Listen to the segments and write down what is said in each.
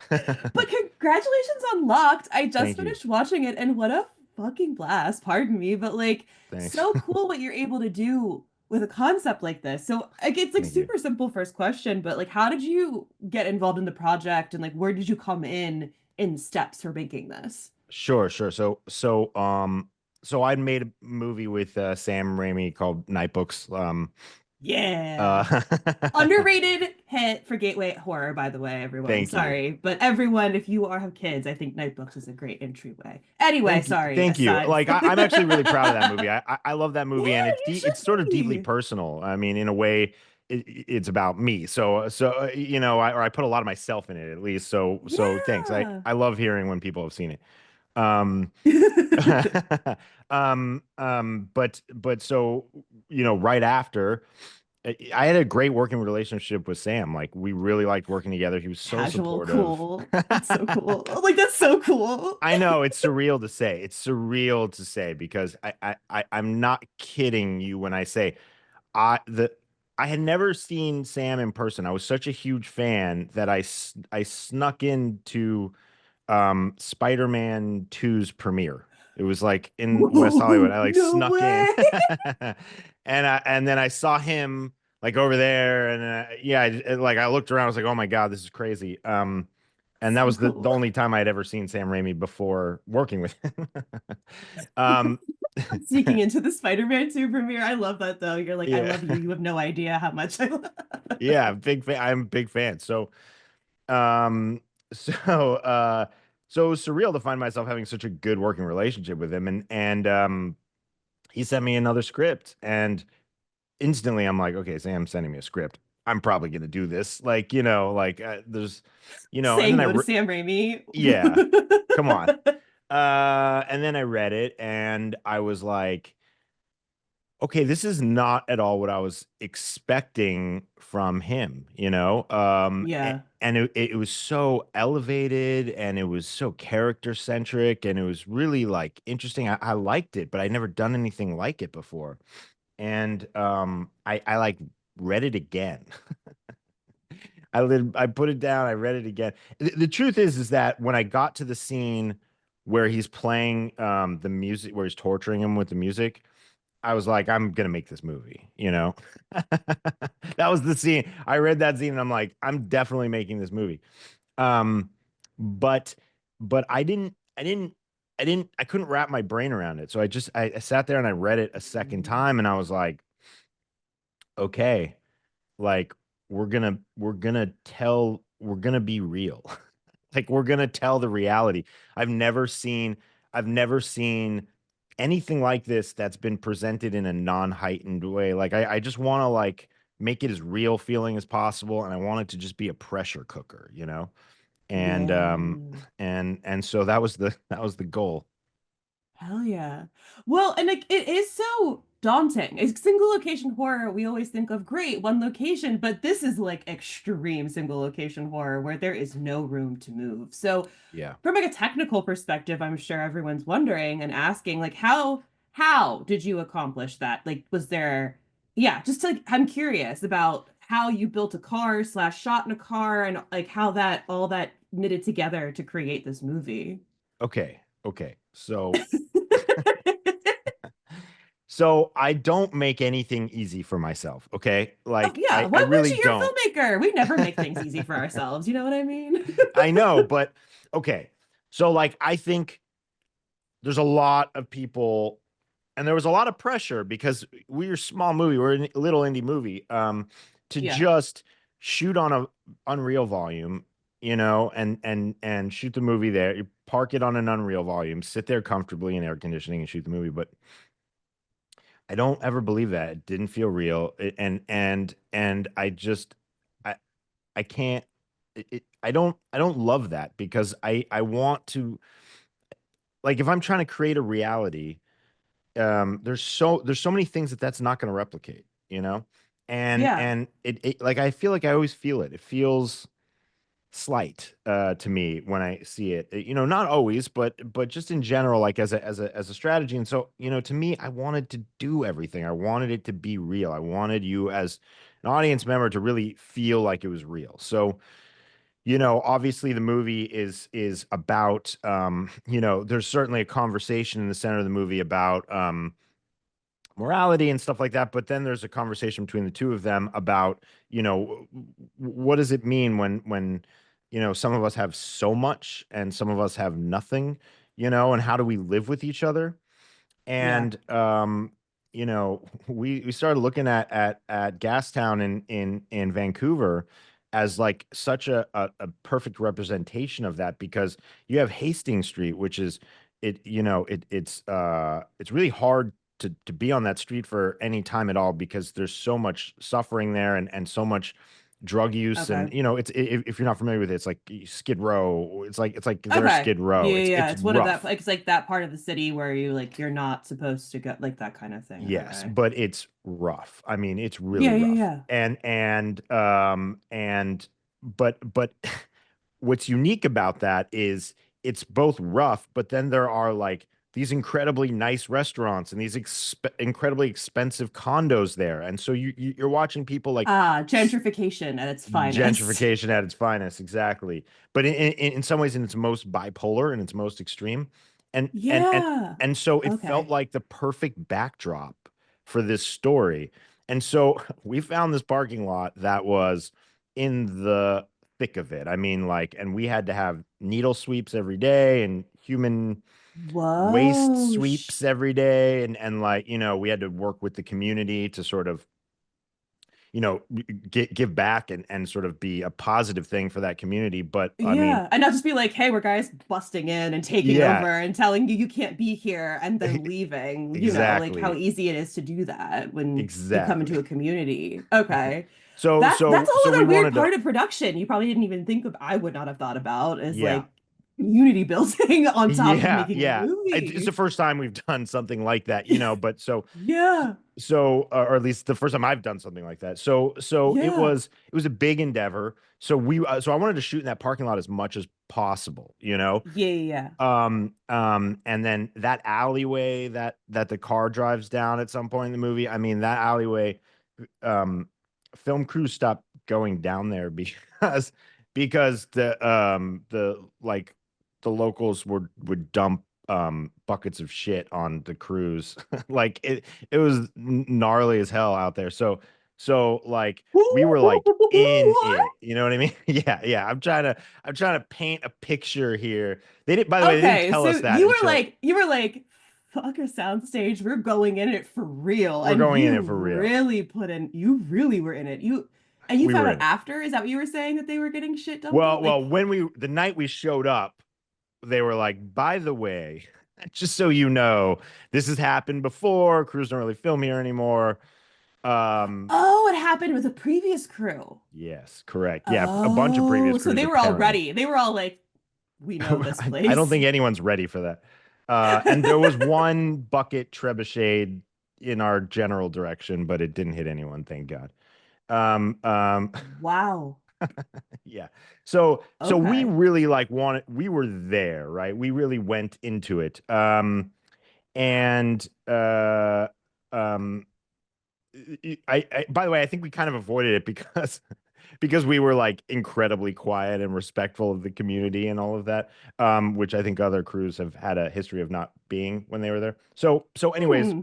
But congratulations on Locked. I just Thank you. finished watching it and what a fucking blast. Pardon me, but like Thanks. so cool what you're able to do with a concept like this. So like it's like Thank you. super simple first question, but like how did you get involved in the project and like where did you come in steps for making this? Sure, sure. So I made a movie with Sam Raimi called Night Books. Yeah. Uh, Underrated hit for gateway horror, by the way, everyone. thank you. Sorry, but everyone, if you are have kids, I think Nightbooks is a great entryway. Anyway, Thank you. sorry. Thank you. Aside Like from I'm actually really proud of that movie. I love that yeah, movie, and you it's sort of should deeply be. personal. I mean, in a way, it's about me. I put a lot of myself in it at least. So thanks. Yeah. I love hearing when people have seen it. Um, but right after, I had a great working relationship with Sam. Like we really liked working together. He was so Casual, supportive. cool. That's so cool. Oh, like that's so cool. I know it's surreal to say. It's surreal to say because I'm not kidding you when I say I the I had never seen Sam in person. I was such a huge fan that I snuck into Spider-Man 2's premiere. It was like in West Hollywood. Whoa, I like no snuck in, way. and then I saw him like over there, and yeah, like I looked around. I was like, oh my God, this is crazy. And that So was the cool. only time I had ever seen Sam Raimi before working with him. um, Sneaking into the Spider-Man 2 premiere. I love that though. You're like, I yeah, love you. You have no idea how much I love. yeah, big fan. I'm a big fan. Um, so, uh, so it was surreal to find myself having such a good working relationship with him, and he sent me another script, and instantly I'm like, okay, Sam's sending me a script. I'm probably gonna do this. Like, there's, and Saying then no to Sam Raimi. yeah, come on. And then I read it, and I was like, okay, this is not at all what I was expecting from him, Yeah. and it was so elevated and it was so character centric and it was really like interesting. I liked it, but I'd never done anything like it before. And I like read it again. I put it down, I read it again. The truth is that when I got to the scene where he's playing the music, where he's torturing him with the music, I was like, I'm gonna make this movie, you know? That was the scene. I read that scene and I'm like, I'm definitely making this movie. Um, but but I couldn't wrap my brain around it. So I sat there and I read it a second time and I was like, okay, like we're gonna be real. Like we're gonna tell the reality. I've never seen I've never seen anything like this that's been presented in a non-heightened way. Like I just want to like make it as real feeling as possible, and I want it to just be a pressure cooker, you know? And Yeah. and so that was the goal. Hell yeah. Well, and like it is so daunting. A single location horror, we always think of great, one location, but this is like extreme single location horror where there is no room to move. So Yeah. from like a technical perspective, I'm sure everyone's wondering and asking like how did you accomplish that? Like was there yeah, just like I'm curious about how you built a car slash shot in a car and like how that all that knitted together to create this movie. Okay. Okay. So I don't make anything easy for myself, okay? Oh Like yeah, I what makes really you your don't. filmmaker? We never make things easy for ourselves. You know what I mean? I know, but okay. So like I think there's a lot of people and there was a lot of pressure because we're a small movie, we're a little indie movie, to Yeah. just shoot on a Unreal volume, and shoot the movie there. You park it on an Unreal volume, sit there comfortably in air conditioning and shoot the movie. But I don't ever believe that. It didn't feel real. And I I can't I don't love that because I want to like if I'm trying to create a reality, there's so many things that's not going to replicate, you know? Yeah. And it like I feel like I always feel it. It feels slight to me when I see it. Not always, but just in general, like as a strategy. And so, to me, I wanted to do everything. I wanted it to be real. I wanted you as an audience member to really feel like it was real. So, obviously the movie is about there's certainly a conversation in the center of the movie about morality and stuff like that, but then there's a conversation between the two of them about, what does it mean when some of us have so much and some of us have nothing, and how do we live with each other? Yeah. And we started looking at Gastown in Vancouver as like such a perfect representation of that, because you have Hastings Street, which is it's really hard to be on that street for any time at all, because there's so much suffering there, and so much drug use. Okay. And if you're not familiar with it, it's like Skid Row. It's like their Okay. Skid Row. Yeah, yeah, it's yeah. it's It's one of that, rough. like, it's like that part of the city where you're not supposed to go, like that kind of thing. Yes, Okay. but it's rough. I mean, it's really Yeah, yeah, rough. yeah. And but what's unique about that is it's both rough, but then there are like these incredibly nice restaurants and these incredibly expensive condos there. And so you're watching people like Ah, gentrification at its finest. gentrification at its finest, exactly. But in some ways, in its most bipolar and its most extreme, and and and Yeah. and so it felt Okay. like the perfect backdrop for this story. And so we found this parking lot that was in the thick of it. I mean, like, and we had to have needle sweeps every day and human waste Whoa. sweeps every day, and like, we had to work with the community to sort of you know give back and sort of be a positive thing for that community. But I mean, Yeah. And not just be like, hey, we're guys busting in and taking yeah, over and telling you you can't be here and then leaving, like how exactly, easy it is to do that when you come into exactly. a community. Okay. so That's so a so whole we other weird wanted to, part of production you probably didn't even think of. I would not have thought about is yeah, like community building on top of yeah, making a yeah. It's the movie. first time we've done something like that, but Yeah. or at least the first time I've done something like that. So Yeah. it was a big endeavor. So I wanted to shoot in that parking lot as much as possible, Yeah. Yeah. And then that alleyway that the car drives down at some point in the movie. I mean, that alleyway, um, film crews stopped going down there because the like the locals would dump buckets of shit on the crews. Like it was gnarly as hell out there. So like we were like in What? it, you know what I mean? Yeah, yeah. I'm trying to paint a picture here. They didn't, by the way, they didn't Okay, tell us so that until you were like, fuck a soundstage. We're going in it for real. we're And going in it for real. you really were in it. And you We found were out in it. after? Is that what you were saying that they were getting shit dumped on? Well, Like, when the night we showed up, they were like, by the way, just so you know, this has happened before. Crews don't really film here anymore. Um, oh, it happened with a previous crew. yes, correct. Yeah, a bunch of previous Oh, so crews they were all apparently. ready. They were all like, we know this I don't place. think anyone's ready for that. And there was one bucket trebuchet in our general direction, but it didn't hit anyone, thank God. Um, um, Wow. yeah. So we Okay. really like wanted, we were there, right? We really went into it. And um, by the way, I think we kind of avoided it because because we were like incredibly quiet and respectful of the community and all of that, which I think other crews have had a history of not being when they were there. So anyways, Hmm.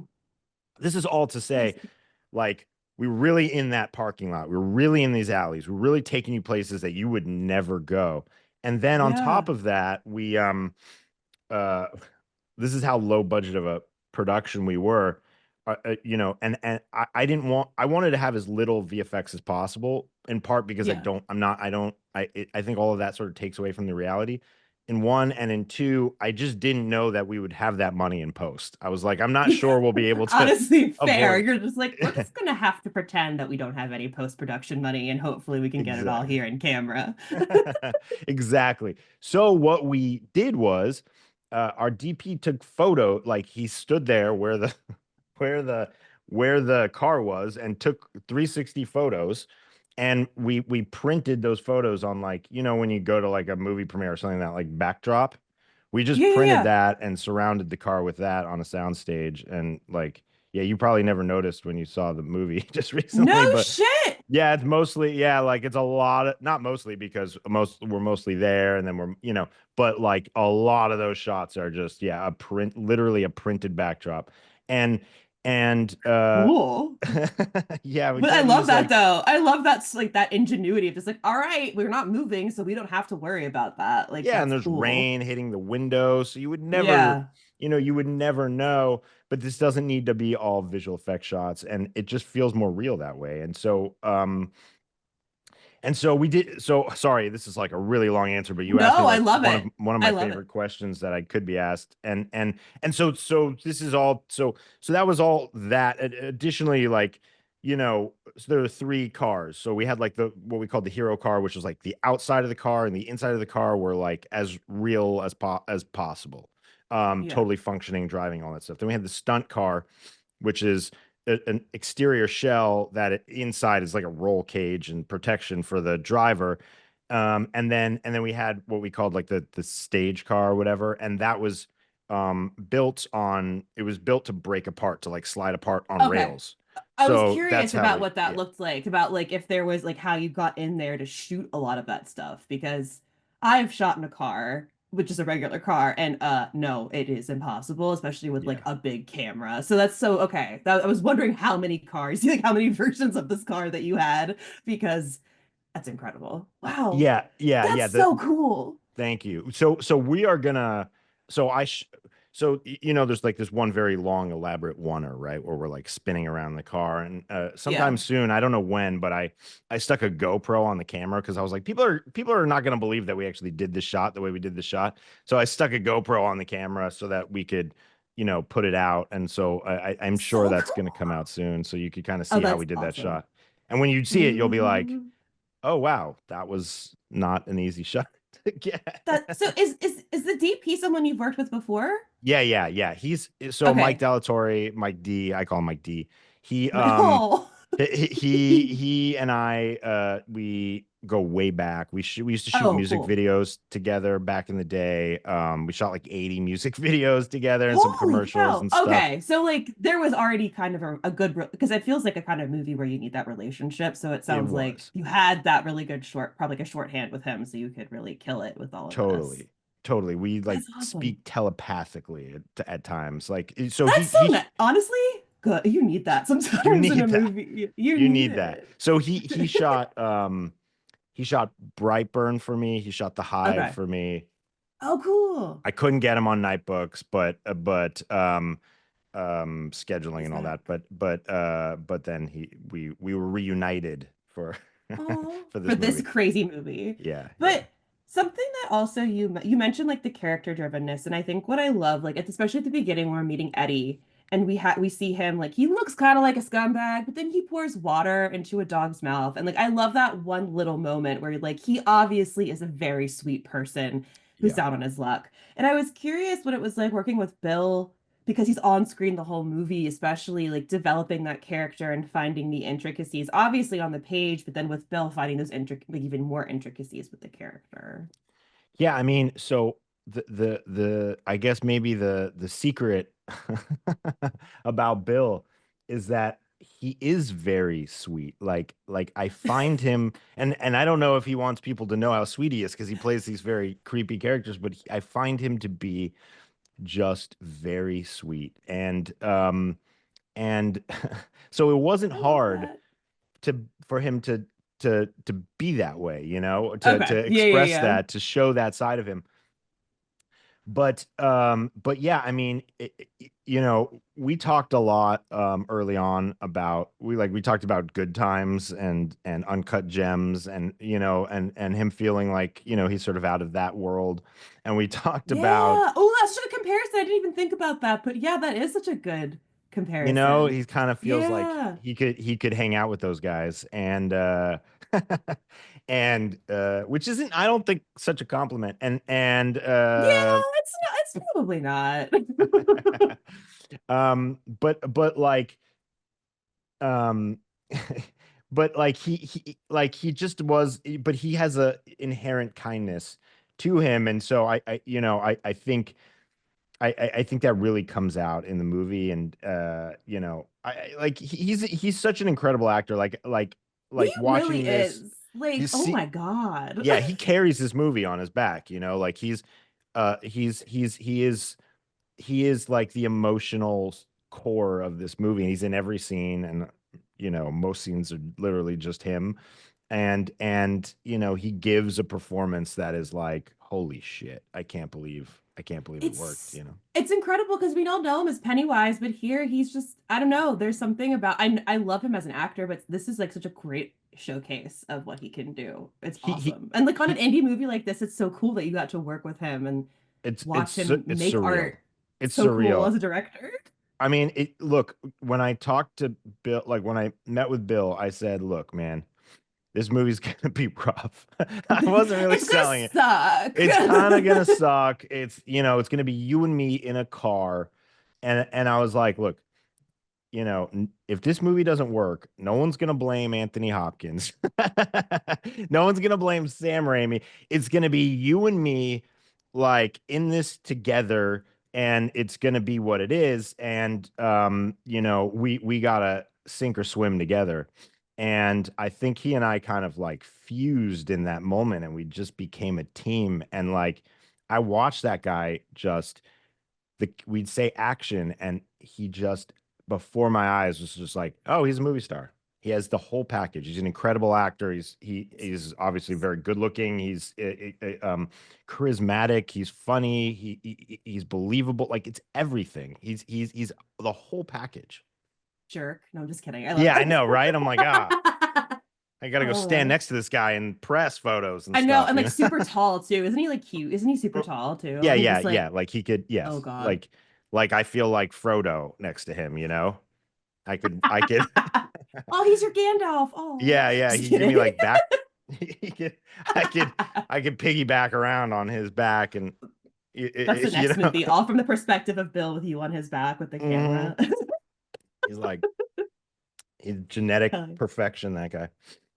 this is all to say, Interesting. like, we were really in that parking lot. We were really in these alleys. We are really taking you places that you would never go. And then on top Yeah. of that, we uh this is how low budget of a production we were. And I didn't want, I wanted to have as little VFX as possible, in part because Yeah. I think all of that sort of takes away from the reality. In one, and in two, I just didn't know that we would have that money in post. I was like, I'm not sure we'll be able to Honestly, fair. avoid. You're just like, we're just gonna have to pretend that we don't have any post-production money and hopefully we can get it all Exactly. here in camera. Exactly. So what we did was, our DP took photo, like he stood there where the where the where the car was and took 360 photos, and we printed those photos on, like, when you go to like a movie premiere or something, that like backdrop. We just Yeah, yeah, printed yeah. that and surrounded the car with that on a sound stage. And like, yeah, you probably never noticed when you saw the movie just No recently, but shit. it? Yeah, it's mostly, yeah, like it's a lot of, not mostly because we're mostly there and then we're, but like a lot of those shots are just, yeah, a print, literally a printed backdrop. And and Cool. yeah, we But I can't love use that like, though. I love that like that ingenuity of just like, all right, we're not moving, so we don't have to worry about that. Like yeah, and that's there's cool. rain hitting the window, so Yeah. you would never know, but this doesn't need to be all visual effect shots and it just feels more real that way. And so we did. So sorry, this is like a really long answer, but you asked me No, I like love one of it. one of I my love it. favorite questions that I could be asked, and so this is all. So that was all that. Additionally, like so there are three cars. So we had like the what we called the hero car, which was like the outside of the car and the inside of the car were like as real as possible, Yeah. totally functioning, driving, all that stuff. Then we had the stunt car, which is an exterior shell that inside is like a roll cage and protection for the driver. And then we had what we called like the stage car or whatever, and that was it was built to break apart, to like slide apart on Okay. rails. I was So that's curious how about we, what that yeah. looked like, about like if there was like how you got in there to shoot a lot of that stuff, because I've shot in a car, which is a regular car, and no, it is impossible, especially with like Yeah. a big camera. So that's so okay. I was wondering how many cars, like how many versions of this car that you had, because that's incredible. Wow. Yeah, yeah, yeah. That's so cool. Thank you. So we are gonna. So I. Sh so there's like this one very long, elaborate oneer, right, where we're like spinning around the car, and Yeah. sometime soon, I don't know when, but I stuck a GoPro on the camera because I was like, people are not gonna believe that we actually did the shot the way we did the shot. So I stuck a GoPro on the camera so that we could, put it out, and so I'm sure So that's gonna come cool. out soon, so you could kind of Oh, see how we that's did that awesome. shot. And when you see it, you'll be like, Mm. oh wow, that was not an easy shot to get. That so is the DP someone you've worked with before? Yeah, yeah, yeah. So Mike Okay. Delatorre, Mike D, I call him Mike D. He Oh. he and I we go way back. We used to shoot Oh, music cool. videos together back in the day. We shot like 80 music videos together and some Holy commercials cow. and stuff. Okay. So like there was already kind of a good because it feels like a kind of movie where you need that relationship. So it It sounds like was. you had that really good probably like a shorthand with him so you could really kill it with all of this. Totally. Totally. We like That's awesome. speak telepathically at times. Like so That's so he nice. Honestly, good. You need that you sometimes in a need that. movie. You You need need that. it. So he shot Brightburn for me. He shot The Hive Okay. for me. Oh, cool. I couldn't get him on Night Books, but scheduling He's and all that. back. But then we were reunited for Oh, for for this this movie. crazy movie. Yeah, yeah. But something that also you mentioned like the character drivenness, and I think what I love, like especially at the beginning when we're meeting Eddie, and we see him like he looks kind of like a scumbag, but then he pours water into a dog's mouth, and like I love that one little moment where like he obviously is a very sweet person who's Yeah. down on his luck. And I was curious what it was like working with Bill because he's on screen the whole movie, especially like developing that character and finding the intricacies, obviously on the page, but then with Bill finding those like even more intricacies with the character. Yeah, I mean, so the I guess maybe the secret about Bill is that he is very sweet. Like I find him, and I don't know if he wants people to know how sweet he is because he plays these very creepy characters, but I find him to be just very sweet. And so it wasn't I love hard that. for him to be that way, to Okay. Yeah, yeah, express yeah. that, to show that side of him. But yeah, I mean, we talked a lot early on about we talked about good times and uncut gems, and and him feeling like he's sort of out of that world, and we talked about Yeah. Oh, that's such a comparison. I didn't even think about that. But yeah, that is such a good comparison. he kind of feels like Yeah. he could hang out with those guys, and which isn't, I don't think, such a compliment, Yeah, it's probably not. but like um but like he just was, but he has a inherent kindness to him, and so I think I think that really comes out in the movie, and like he's such an incredible actor, He like really watching this. is. Like, You oh see, my God. yeah, he carries this movie on his back, like he is like the emotional core of this movie. And he's in every scene, and most scenes are literally just him. And he gives a performance that is like, holy shit, I can't believe it worked, It's it's incredible because we all know him as Pennywise, but here he's just, I don't know, there's something about, I love him as an actor, but this is like such a great showcase of what he can do. It's he awesome. And like on an he indie movie like this, it's so cool that you got to work with him and watch him it's make surreal. art. It's So cool surreal. as a director. I mean, look, when I talked to Bill, like when I met with Bill, I said, look, man, this movie's gonna be rough. I wasn't really It's gonna selling it. suck. It's kind of gonna suck. It's gonna be you and me in a car. And I was like, look, if this movie doesn't work, no one's gonna blame Anthony Hopkins. No one's gonna blame Sam Raimi. It's gonna be you and me, like in this together, and it's gonna be what it is. And we gotta sink or swim together. And I think he and I kind of like fused in that moment, and we just became a team. And like I watched that guy just we'd say action, and he just before my eyes was just like, oh, he's a movie star. He has the whole package. He's an incredible actor. He's obviously very good looking. He's charismatic. He's funny. He's believable. Like it's everything. He's the whole package. Jerk. No, I'm just kidding. I love Yeah, I it. know, right? I'm like, I gotta go stand Oh. next to this guy and press photos and I know, stuff, and like super tall too. Isn't he like cute? Isn't he super Well, tall yeah, too? He yeah, just yeah. like, Like he could, oh yes. God. Like I feel like Frodo next to him. I could, Oh, he's your Gandalf. Oh, yeah, yeah. just He could give me kidding. like back. He could, I could piggyback around on his back, and That's the you next know, movie, all from the perspective of Bill with you on his back with the mhm. camera. He's like he's genetic Hell yeah. perfection. That guy.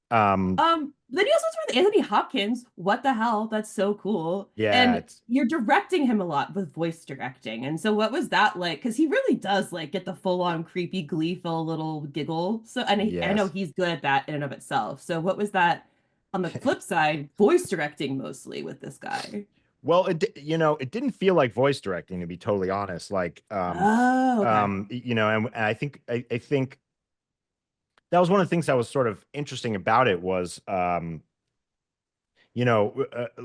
Um, Then you also talked with Anthony Hopkins. What the hell? That's so cool. yeah, And it's you're directing him a lot with voice directing. And so what was that like? Because he really does like get the full-on creepy, gleeful little giggle. So and I know yes. he's good at that in and of itself. So what was that on the flip side, voice directing mostly with this guy? Well, it didn't feel like voice directing, to be totally honest. Like, Oh, okay. and I think that was one of the things that was sort of interesting about it was,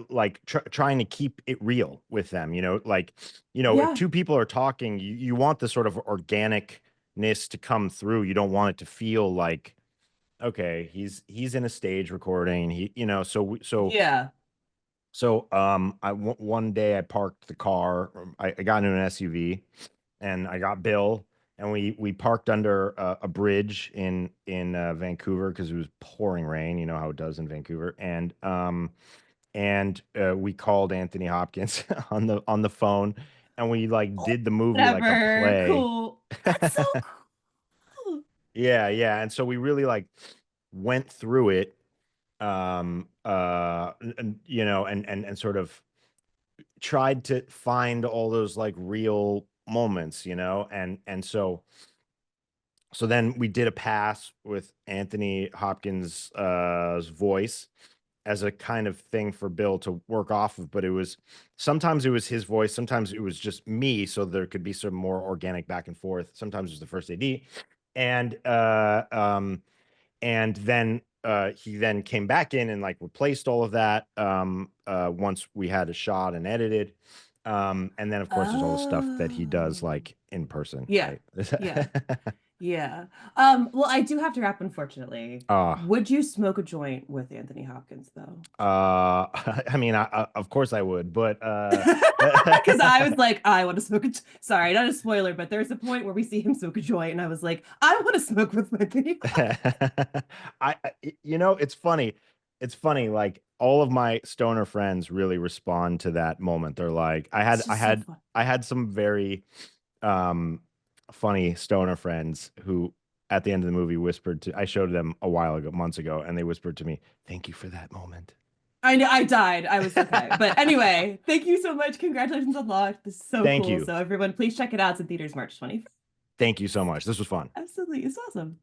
like trying to keep it real with them. Like, if Yeah. two people are talking, you want the sort of organicness to come through. You don't want it to feel like, okay, he's in a stage recording. Yeah. One day I parked the car. I got into an SUV, and I got Bill, and we parked under a bridge in Vancouver because it was pouring rain. You know how it does in Vancouver, and we called Anthony Hopkins on the phone, and we like did the movie like a Whatever. play. Cool. That's so cool. Yeah, yeah, and so we really like went through it, and sort of tried to find all those like real moments, and so then we did a pass with Anthony Hopkins' voice as a kind of thing for Bill to work off of, but sometimes it was his voice, sometimes it was just me, so there could be some more organic back and forth. Sometimes it was the first AD, and then he then came back in and like replaced all of that once we had a shot and edited. And then of course there's all the stuff that he does Oh. like in person, Yeah. right? Yeah. Yeah. Well, I do have to wrap, unfortunately. uh Would you smoke a joint with Anthony Hopkins, though? I mean, of course I would, but Because I was like, I want to smoke sorry, not a spoiler, but there's a point where we see him smoke a joint, and I was like, I want to smoke with Anthony Hopkins. it's funny. It's funny. Like all of my stoner friends really respond to that moment. They're like, I had, It's I just so had, fun. I had some very, um, funny stoner friends who, at the end of the movie, I showed them a while ago, months ago, and they whispered to me, "Thank you for that moment." I know I died. I was okay. But anyway, thank you so much. Congratulations on launch. This is so Thank cool. you. So everyone, please check it out. It's in theaters March 21st. Thank you so much. This was fun. Absolutely. It's awesome.